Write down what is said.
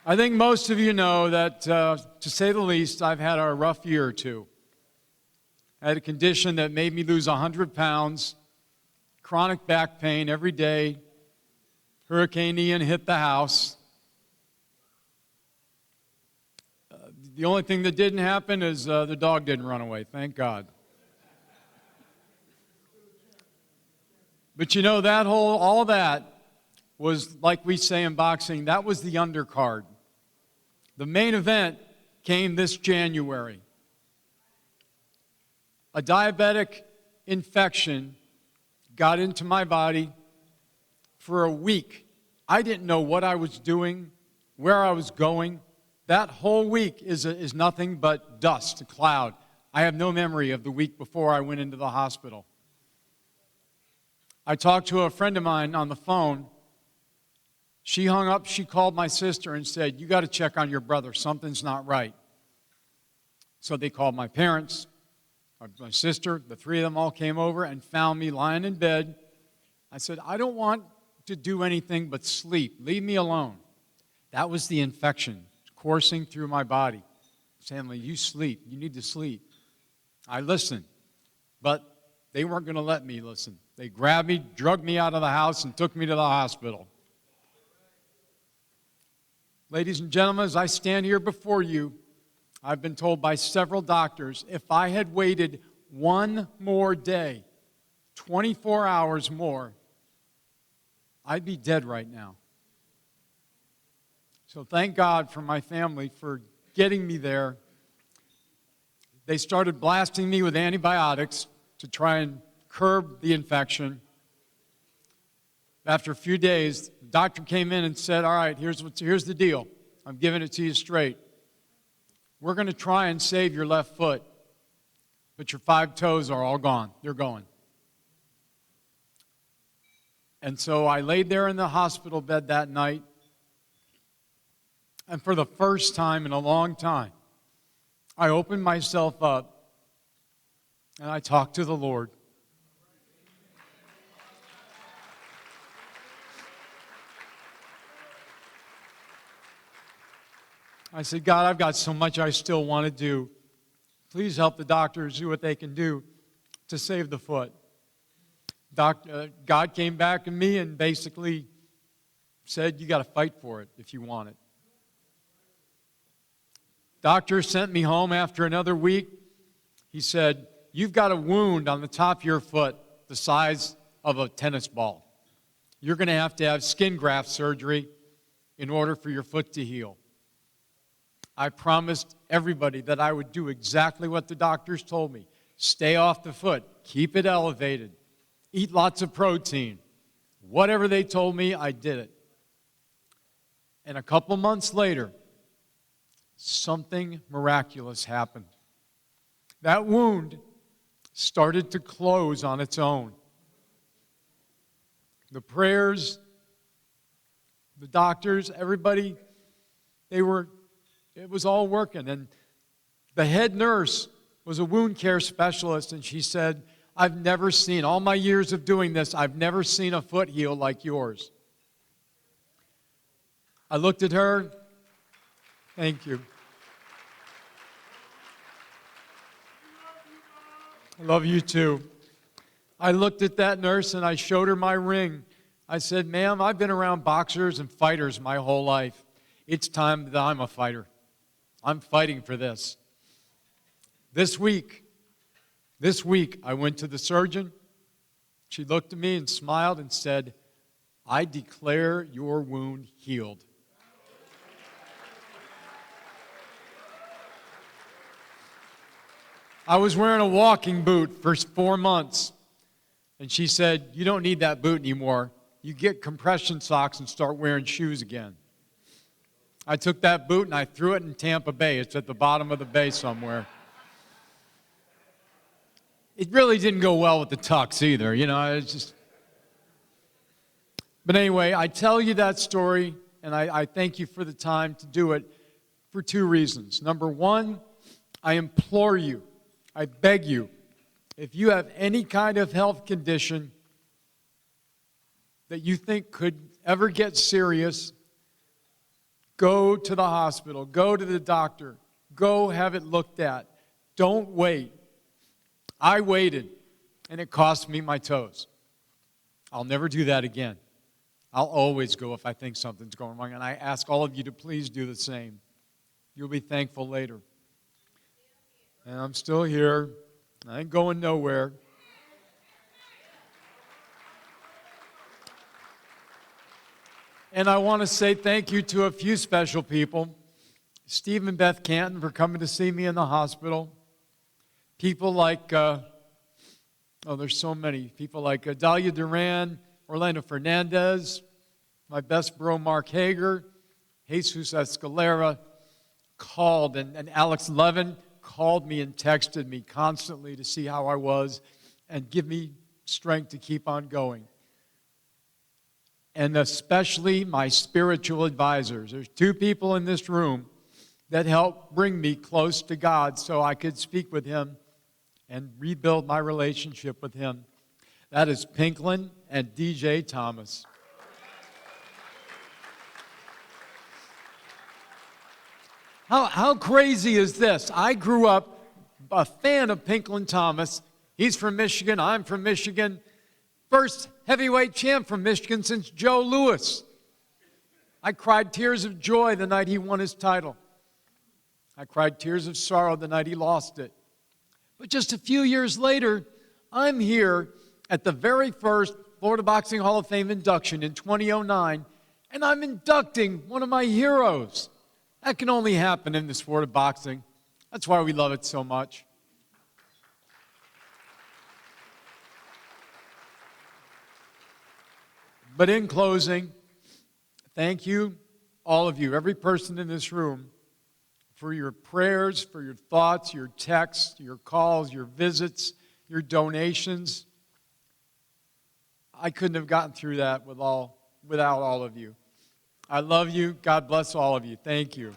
I think most of you know that, to say the least, I've had a rough year or two. I had a condition that made me lose 100 pounds, chronic back pain every day. Hurricane Ian hit the house. The only thing that didn't happen is the dog didn't run away, thank God. But you know, all that was, like we say in boxing, that was the undercard. The main event came this January. A diabetic infection got into my body for a week. I didn't know what I was doing, where I was going. That whole week is nothing but dust, a cloud. I have no memory of the week before I went into the hospital. I talked to a friend of mine on the phone. She hung up, she called my sister and said, "You got to check on your brother, something's not right." So they called my parents, my sister, the three of them all came over and found me lying in bed. I said, "I don't want to do anything but sleep. Leave me alone." That was the infection coursing through my body. Stanley, you sleep. You need to sleep. I listened, but they weren't going to let me listen. They grabbed me, drugged me out of the house, and took me to the hospital. Ladies and gentlemen, as I stand here before you, I've been told by several doctors, if I had waited one more day, 24 hours more, I'd be dead right now. So thank God for my family for getting me there. They started blasting me with antibiotics to try and curb the infection. After a few days, the doctor came in and said, "All right, here's the deal. I'm giving it to you straight. We're going to try and save your left foot, but your 5 toes are all gone. They're going." And so I laid there in the hospital bed that night, and for the first time in a long time, I opened myself up and I talked to the Lord. I said, "God, I've got so much I still want to do. Please help the doctors do what they can do to save the foot." God came back to me and basically said, "You got to fight for it if you want it." Doctor sent me home after another week. He said, "You've got a wound on the top of your foot the size of a tennis ball. You're going to have skin graft surgery in order for your foot to heal." I promised everybody that I would do exactly what the doctors told me. Stay off the foot. Keep it elevated. Eat lots of protein. Whatever they told me, I did it. And a couple months later, something miraculous happened. That wound started to close on its own. The prayers, the doctors, everybody, it was all working. And the head nurse was a wound care specialist, and she said, "I've never seen, all my years of doing this, I've never seen a foot heal like yours." I looked at her. Thank you. I love you too. I looked at that nurse and I showed her my ring. I said, "Ma'am, I've been around boxers and fighters my whole life. It's time that I'm a fighter. I'm fighting for this." This week, I went to the surgeon. She looked at me and smiled and said, "I declare your wound healed." I was wearing a walking boot for 4 months. And she said, "You don't need that boot anymore. You get compression socks and start wearing shoes again." I took that boot and I threw it in Tampa Bay. It's at the bottom of the bay somewhere. It really didn't go well with the Tux either, it's just. But anyway, I tell you that story, and I thank you for the time to do it for 2 reasons. Number one, I implore you, I beg you, if you have any kind of health condition that you think could ever get serious, Go to the hospital. Go to the doctor. Go have it looked at. Don't wait. I waited, and it cost me my toes. I'll never do that again. I'll always go if I think something's going wrong, and I ask all of you to please do the same. You'll be thankful later. And I'm still here. I ain't going nowhere. And I want to say thank you to a few special people. Steve and Beth Canton for coming to see me in the hospital. People like, there's so many. People like Dalia Duran, Orlando Fernandez, my best bro Mark Hager, Jesus Escalera called, and Alex Levin called me and texted me constantly to see how I was and give me strength to keep on going. And especially my spiritual advisors. There's two people in this room that helped bring me close to God so I could speak with Him and rebuild my relationship with Him. That is Pinklin and DJ Thomas. How crazy is this? I grew up a fan of Pinklin Thomas. He's from Michigan. I'm from Michigan. First heavyweight champ from Michigan since Joe Louis. I cried tears of joy the night he won his title. I cried tears of sorrow the night he lost it. But just a few years later, I'm here at the very first Florida Boxing Hall of Fame induction in 2009, and I'm inducting one of my heroes. That can only happen in the sport of boxing. That's why we love it so much. But in closing, thank you, all of you, every person in this room, for your prayers, for your thoughts, your texts, your calls, your visits, your donations. I couldn't have gotten through that without all of you. I love you. God bless all of you. Thank you.